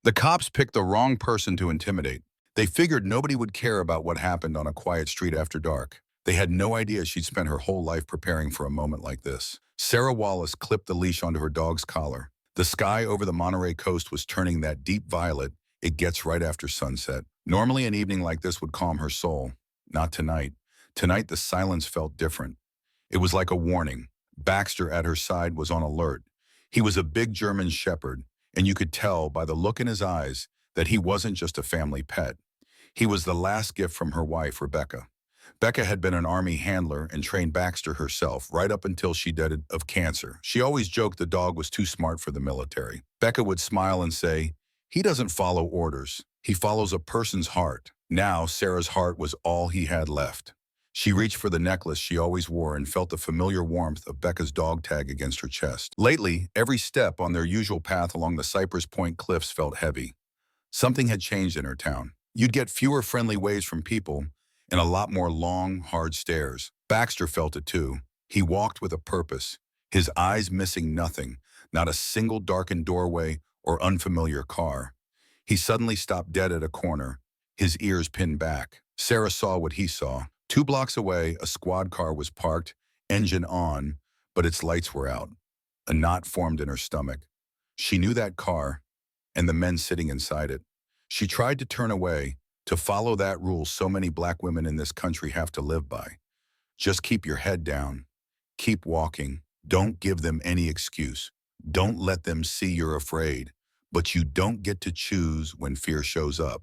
The cops picked the wrong person to intimidate. They figured nobody would care about what happened on a quiet street after dark. They had no idea she'd spent her whole life preparing for a moment like this. Sarah Wallace clipped the leash onto her dog's collar. The sky over the Monterey coast was turning that deep violet it gets right after sunset. Normally an evening like this would calm her soul. Not tonight. Tonight the silence felt different. It was like a warning. Baxter at her side was on alert. He was a big German shepherd, and you could tell by the look in his eyes that he wasn't just a family pet. He was the last gift from her wife, Rebecca. Becca had been an army handler and trained Baxter herself right up until she died of cancer. She always joked the dog was too smart for the military. Becca would smile and say, "He doesn't follow orders. He follows a person's heart." Now, Sarah's heart was all he had left. She reached for the necklace she always wore and felt the familiar warmth of Becca's dog tag against her chest. Lately, every step on their usual path along the Cypress Point cliffs felt heavy. Something had changed in her town. You'd get fewer friendly waves from people and a lot more long, hard stares. Baxter felt it too. He walked with a purpose, his eyes missing nothing, not a single darkened doorway or unfamiliar car. He suddenly stopped dead at a corner, his ears pinned back. Sarah saw what he saw. 2 blocks away, a squad car was parked, engine on, but its lights were out. A knot formed in her stomach. She knew that car and the men sitting inside it. She tried to turn away, to follow that rule so many black women in this country have to live by. Just keep your head down. Keep walking. Don't give them any excuse. Don't let them see you're afraid. But you don't get to choose when fear shows up.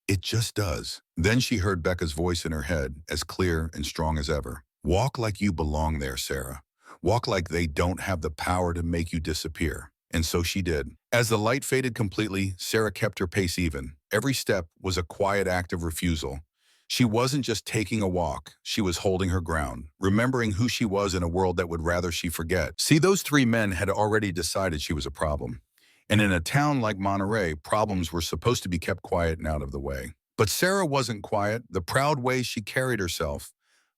It just does. Then she heard Becca's voice in her head, as clear and strong as ever. Walk like you belong there, Sarah. Walk like they don't have the power to make you disappear. And so she did. As the light faded completely, Sarah kept her pace even. Every step was a quiet act of refusal. She wasn't just taking a walk, she was holding her ground, remembering who she was in a world that would rather she forget. See, those 3 men had already decided she was a problem. And in a town like Monterey, problems were supposed to be kept quiet and out of the way. But Sarah wasn't quiet. The proud way she carried herself,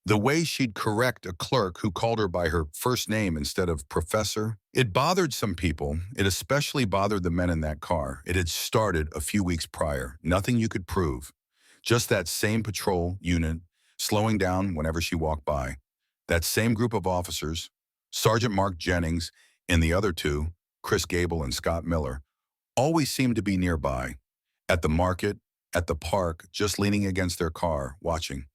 the way she'd correct a clerk who called her by her first name instead of professor, it bothered some people. It especially bothered the men in that car. It had started a few weeks prior. Nothing you could prove. Just that same patrol unit slowing down whenever she walked by. That same group of officers, Sergeant Mark Jennings and the other 2, Chris Gable and Scott Miller, always seemed to be nearby. At the market, at the park, just leaning against their car, watching.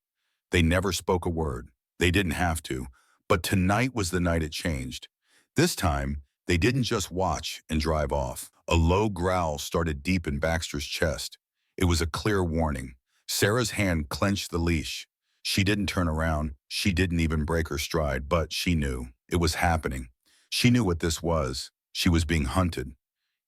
They never spoke a word. They didn't have to. But tonight was the night it changed. This time, they didn't just watch and drive off. A low growl started deep in Baxter's chest. It was a clear warning. Sarah's hand clenched the leash. She didn't turn around. She didn't even break her stride, but she knew. It was happening. She knew what this was. She was being hunted.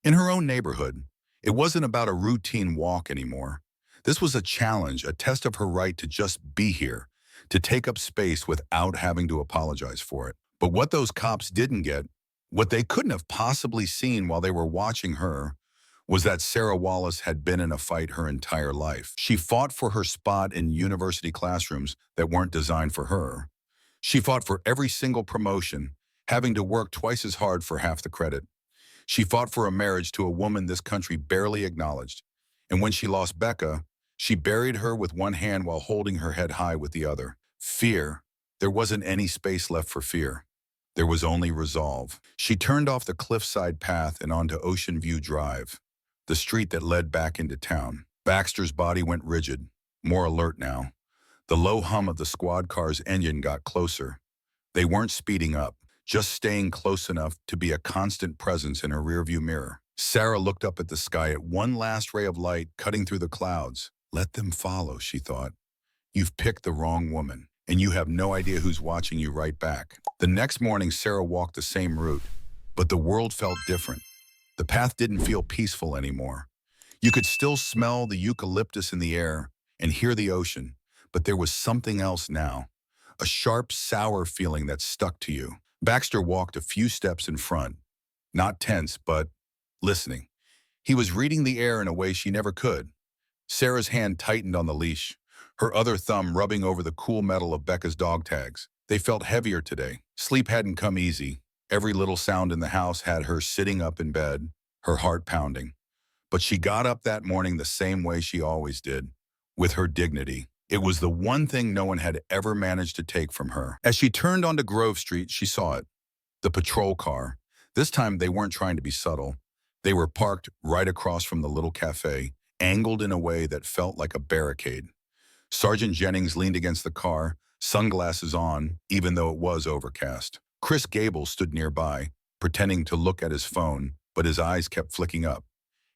In her own neighborhood. It wasn't about a routine walk anymore. This was a challenge, a test of her right to just be here, to take up space without having to apologize for it. But what those cops didn't get, what they couldn't have possibly seen while they were watching her, was that Sarah Wallace had been in a fight her entire life. She fought for her spot in university classrooms that weren't designed for her. She fought for every single promotion, having to work twice as hard for half the credit. She fought for a marriage to a woman this country barely acknowledged. And when she lost Becca, she buried her with one hand while holding her head high with the other. Fear. There wasn't any space left for fear. There was only resolve. She turned off the cliffside path and onto Ocean View Drive, the street that led back into town. Baxter's body went rigid, more alert now. The low hum of the squad car's engine got closer. They weren't speeding up, just staying close enough to be a constant presence in her rearview mirror. Sarah looked up at the sky at one last ray of light cutting through the clouds. Let them follow, she thought. You've picked the wrong woman, and you have no idea who's watching you right back. The next morning, Sarah walked the same route, but the world felt different. The path didn't feel peaceful anymore. You could still smell the eucalyptus in the air and hear the ocean, but there was something else now, a sharp, sour feeling that stuck to you. Baxter walked a few steps in front, not tense, but listening. He was reading the air in a way she never could. Sarah's hand tightened on the leash, her other thumb rubbing over the cool metal of Becca's dog tags. They felt heavier today. Sleep hadn't come easy. Every little sound in the house had her sitting up in bed, her heart pounding. But she got up that morning the same way she always did, with her dignity. It was the one thing no one had ever managed to take from her. As she turned onto Grove Street, she saw it. The patrol car. This time they weren't trying to be subtle. They were parked right across from the little cafe, angled in a way that felt like a barricade. Sergeant Jennings leaned against the car, sunglasses on, even though it was overcast. Chris Gable stood nearby, pretending to look at his phone, but his eyes kept flicking up.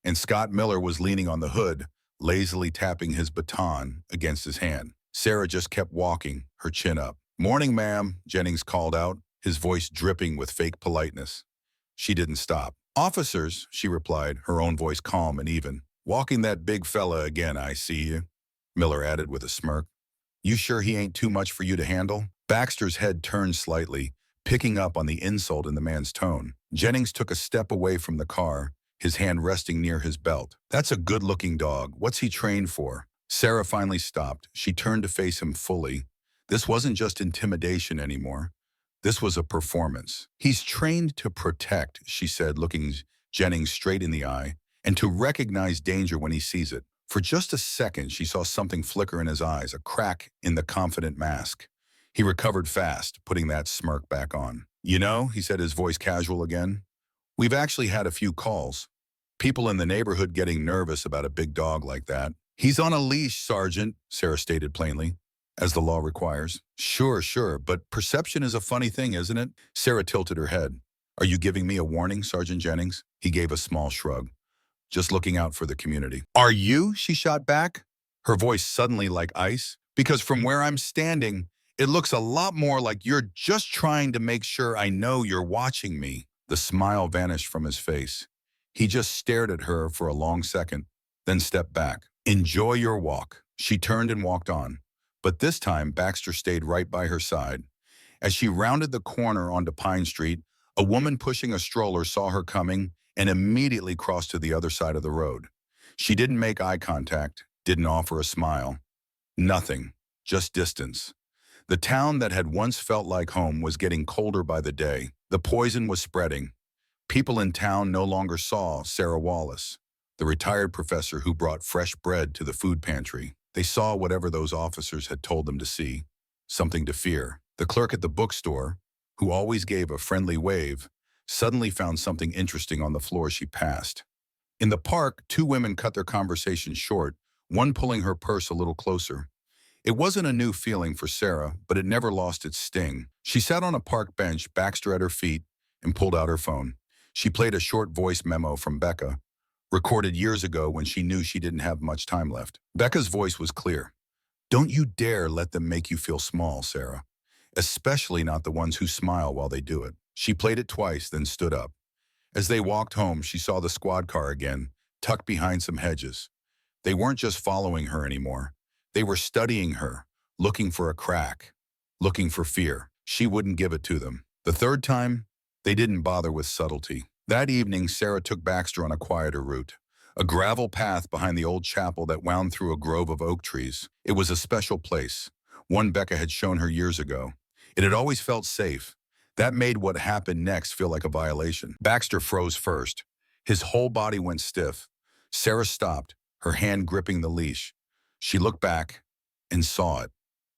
And Scott Miller was leaning on the hood, lazily tapping his baton against his hand. Sarah just kept walking, her chin up. "Morning, ma'am," Jennings called out, his voice dripping with fake politeness. She didn't stop. "Officers," she replied, her own voice calm and even. "Walking that big fella again, I see you," Miller added with a smirk. "You sure he ain't too much for you to handle?" Baxter's head turned slightly, picking up on the insult in the man's tone. Jennings took a step away from the car, his hand resting near his belt. "That's a good-looking dog. What's he trained for?" Sarah finally stopped. She turned to face him fully. This wasn't just intimidation anymore. This was a performance. "He's trained to protect," she said, looking Jennings straight in the eye, "and to recognize danger when he sees it." For just a second, she saw something flicker in his eyes, a crack in the confident mask. He recovered fast, putting that smirk back on. "You know," he said, his voice casual again, "we've actually had a few calls. People in the neighborhood getting nervous about a big dog like that." "He's on a leash, Sergeant," Sarah stated plainly, "as the law requires." Sure, but perception is a funny thing, isn't it?" Sarah tilted her head. "Are you giving me a warning, Sergeant Jennings?" He gave a small shrug. "Just looking out for the community." "Are you?" she shot back, her voice suddenly like ice. "Because from where I'm standing, it looks a lot more like you're just trying to make sure I know you're watching me." The smile vanished from his face. He just stared at her for a long second, then stepped back. "Enjoy your walk." She turned and walked on. But this time, Baxter stayed right by her side. As she rounded the corner onto Pine Street, a woman pushing a stroller saw her coming and immediately crossed to the other side of the road. She didn't make eye contact, didn't offer a smile. Nothing, just distance. The town that had once felt like home was getting colder by the day. The poison was spreading. People in town no longer saw Sarah Wallace, the retired professor who brought fresh bread to the food pantry. They saw whatever those officers had told them to see, something to fear. The clerk at the bookstore, who always gave a friendly wave, suddenly found something interesting on the floor she passed. In the park, two women cut their conversation short, one pulling her purse a little closer. It wasn't a new feeling for Sarah, but it never lost its sting. She sat on a park bench, Baxter at her feet, and pulled out her phone. She played a short voice memo from Becca, recorded years ago when she knew she didn't have much time left. Becca's voice was clear. "Don't you dare let them make you feel small, Sarah. Especially not the ones who smile while they do it." She played it twice, then stood up. As they walked home, she saw the squad car again, tucked behind some hedges. They weren't just following her anymore. They were studying her, looking for a crack, looking for fear. She wouldn't give it to them. The third time, they didn't bother with subtlety. That evening, Sarah took Baxter on a quieter route, a gravel path behind the old chapel that wound through a grove of oak trees. It was a special place, one Becca had shown her years ago. It had always felt safe. That made what happened next feel like a violation. Baxter froze first. His whole body went stiff. Sarah stopped, her hand gripping the leash. She looked back and saw it,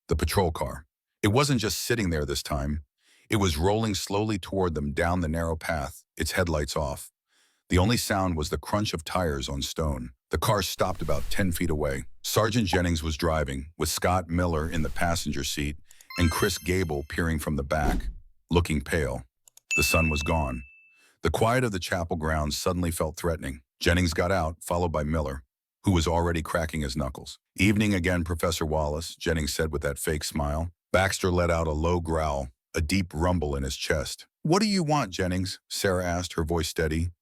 the patrol car. It wasn't just sitting there this time. It was rolling slowly toward them down the narrow path, its headlights off. The only sound was the crunch of tires on stone. The car stopped about 10 feet away. Sergeant Jennings was driving, with Scott Miller in the passenger seat and Chris Gable peering from the back, looking pale. The sun was gone. The quiet of the chapel grounds suddenly felt threatening. Jennings got out, followed by Miller, who was already cracking his knuckles. "Evening again, Professor Wallace," Jennings said with that fake smile. Baxter let out a low growl, a deep rumble in his chest. "What do you want, Jennings?" Sarah asked, her voice steady.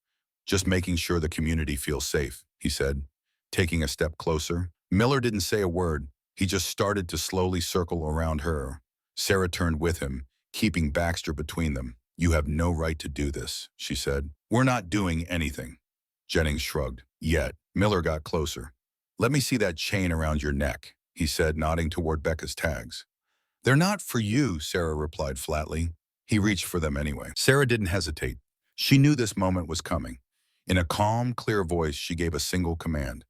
"Just making sure the community feels safe," he said, taking a step closer. Miller didn't say a word. He just started to slowly circle around her. Sarah turned with him, keeping Baxter between them. "You have no right to do this," she said. "We're not doing anything." Jennings shrugged. "Yet." Miller got closer. "Let me see that chain around your neck," he said, nodding toward Becca's tags. "They're not for you," Sarah replied flatly. He reached for them anyway. Sarah didn't hesitate. She knew this moment was coming. In a calm, clear voice, she gave a single command.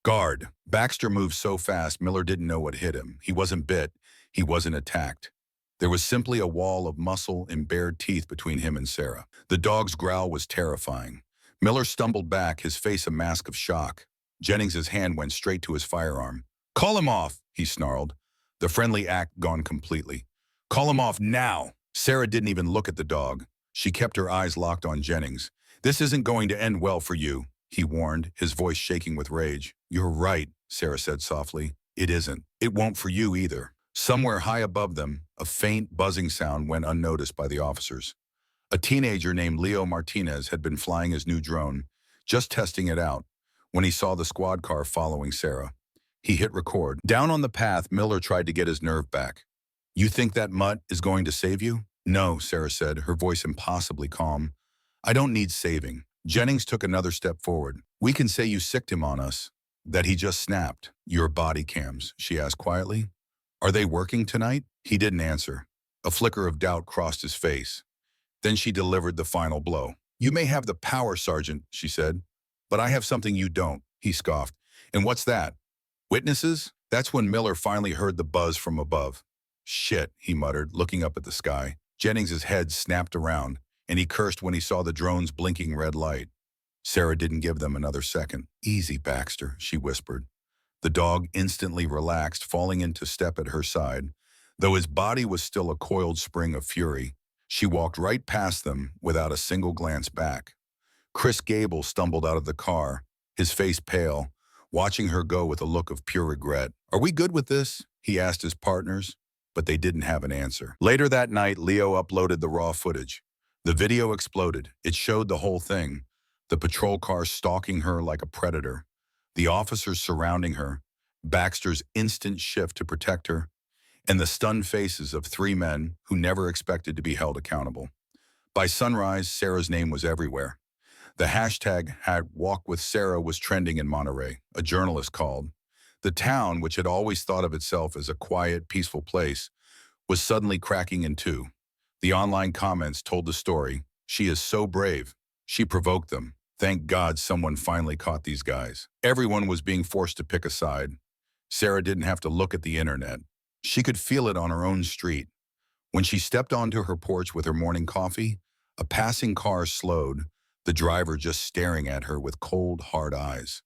Guard. Baxter moved so fast, Miller didn't know what hit him. He wasn't bit. He wasn't attacked. There was simply a wall of muscle and bared teeth between him and Sarah. The dog's growl was terrifying. Miller stumbled back, his face a mask of shock. Jennings's hand went straight to his firearm. Call him off, he snarled. The friendly act gone completely. Call him off now. Sarah didn't even look at the dog. She kept her eyes locked on Jennings. This isn't going to end well for you, he warned, his voice shaking with rage. You're right, Sarah said softly. It isn't. It won't for you either. Somewhere high above them, a faint buzzing sound went unnoticed by the officers. A teenager named Leo Martinez had been flying his new drone, just testing it out, when he saw the squad car following Sarah. He hit record. Down on the path, Miller tried to get his nerve back. You think that mutt is going to save you? No, Sarah said, her voice impossibly calm. I don't need saving. Jennings took another step forward. We can say you sicked him on us, that he just snapped. Your body cams, she asked quietly. Are they working tonight? He didn't answer. A flicker of doubt crossed his face. Then she delivered the final blow. You may have the power, Sergeant, she said, but I have something you don't, he scoffed. And what's that? Witnesses? That's when Miller finally heard the buzz from above. Shit, he muttered, looking up at the sky. Jennings's head snapped around, and he cursed when he saw the drone's blinking red light. Sarah didn't give them another second. Easy, Baxter, she whispered. The dog instantly relaxed, falling into step at her side. Though his body was still a coiled spring of fury, she walked right past them without a single glance back. Chris Gable stumbled out of the car, his face pale, watching her go with a look of pure regret. Are we good with this? He asked his partners, but they didn't have an answer. Later that night, Leo uploaded the raw footage. The video exploded. It showed the whole thing. The patrol car stalking her like a predator, the officers surrounding her, Baxter's instant shift to protect her, and the stunned faces of three men who never expected to be held accountable. By sunrise, Sarah's name was everywhere. The hashtag #WalkWithSarah was trending in Monterey, a journalist called. The town, which had always thought of itself as a quiet, peaceful place, was suddenly cracking in two. The online comments told the story. She is so brave. She provoked them. Thank God someone finally caught these guys. Everyone was being forced to pick a side. Sarah didn't have to look at the internet. She could feel it on her own street. When she stepped onto her porch with her morning coffee, a passing car slowed, the driver just staring at her with cold, hard eyes.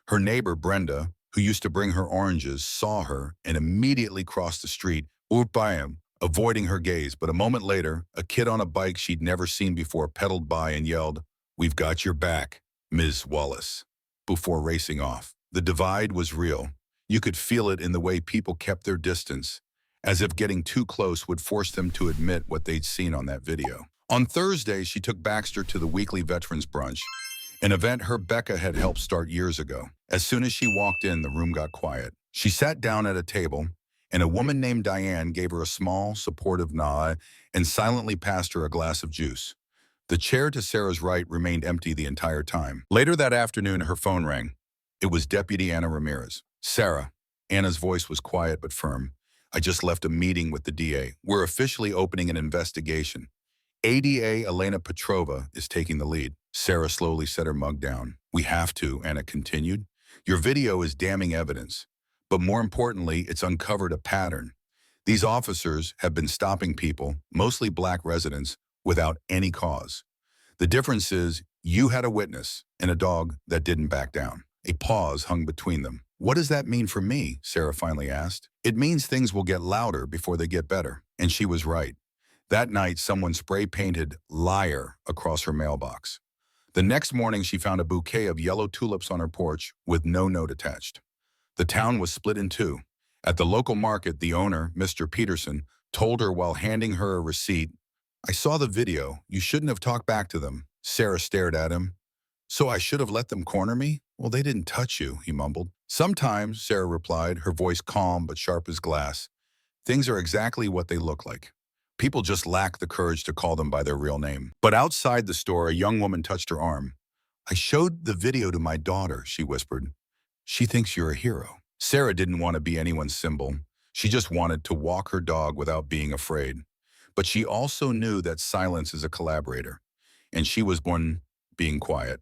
Her neighbor, Brenda, who used to bring her oranges, saw her and immediately crossed the street, by him, avoiding her gaze. But a moment later, a kid on a bike she'd never seen before pedaled by and yelled, "We've got your back, Ms. Wallace," before racing off. The divide was real. You could feel it in the way people kept their distance, as if getting too close would force them to admit what they'd seen on that video. On Thursday, she took Baxter to the weekly Veterans Brunch, an event her Becca had helped start years ago. As soon as she walked in, the room got quiet. She sat down at a table, and a woman named Diane gave her a small, supportive nod and silently passed her a glass of juice. The chair to Sarah's right remained empty the entire time. Later that afternoon, her phone rang. It was Deputy Anna Ramirez. Sarah. Anna's voice was quiet but firm. I just left a meeting with the DA. We're officially opening an investigation. ADA Elena Petrova is taking the lead. Sarah slowly set her mug down. We have to, Anna continued. Your video is damning evidence. But more importantly, it's uncovered a pattern. These officers have been stopping people, mostly black residents, without any cause. The difference is you had a witness and a dog that didn't back down. A pause hung between them. What does that mean for me? Sarah finally asked. It means things will get louder before they get better. And she was right. That night, someone spray-painted "liar" across her mailbox. The next morning, she found a bouquet of yellow tulips on her porch with no note attached. The town was split in two. At the local market, the owner, Mr. Peterson, told her while handing her a receipt, I saw the video. You shouldn't have talked back to them. Sarah stared at him. So I should have let them corner me? Well, they didn't touch you, he mumbled. Sometimes, Sarah replied, her voice calm but sharp as glass. Things are exactly what they look like. People just lack the courage to call them by their real name. But outside the store, a young woman touched her arm. I showed the video to my daughter, she whispered. She thinks you're a hero. Sarah didn't want to be anyone's symbol. She just wanted to walk her dog without being afraid. But she also knew that silence is a collaborator, and she was one being quiet.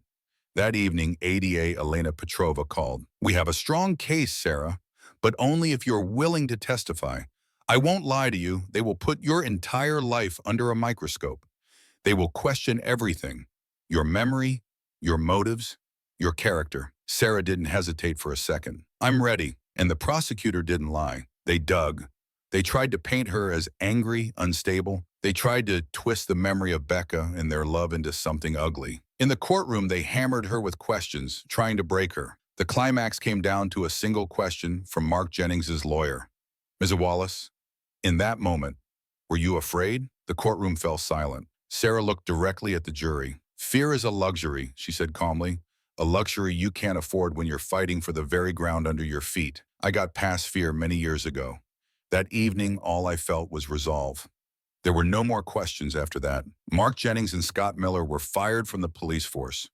That evening, ADA Elena Petrova called. "We have a strong case, Sarah, but only if you're willing to testify. I won't lie to you. They will put your entire life under a microscope. They will question everything, your memory, your motives, your character." Sarah didn't hesitate for a second. "I'm ready." And the prosecutor didn't lie. They dug. They tried to paint her as angry, unstable. They tried to twist the memory of Becca and their love into something ugly. In the courtroom, they hammered her with questions, trying to break her. The climax came down to a single question from Mark Jennings' lawyer. "Ms. Wallace, in that moment, were you afraid?" The courtroom fell silent. Sarah looked directly at the jury. "Fear is a luxury," she said calmly. "A luxury you can't afford when you're fighting for the very ground under your feet. I got past fear many years ago. That evening, all I felt was resolve." There were no more questions after that. Mark Jennings and Scott Miller were fired from the police force.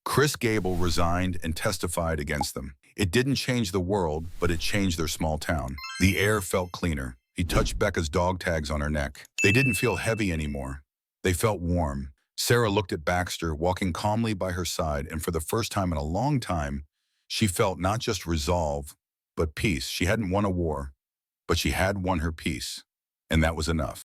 Chris Gable resigned and testified against them. It didn't change the world, but it changed their small town. The air felt cleaner. He touched Becca's dog tags on her neck. They didn't feel heavy anymore. They felt warm. Sarah looked at Baxter, walking calmly by her side, and for the first time in a long time, she felt not just resolve, but peace. She hadn't won a war, but she had won her peace, and that was enough.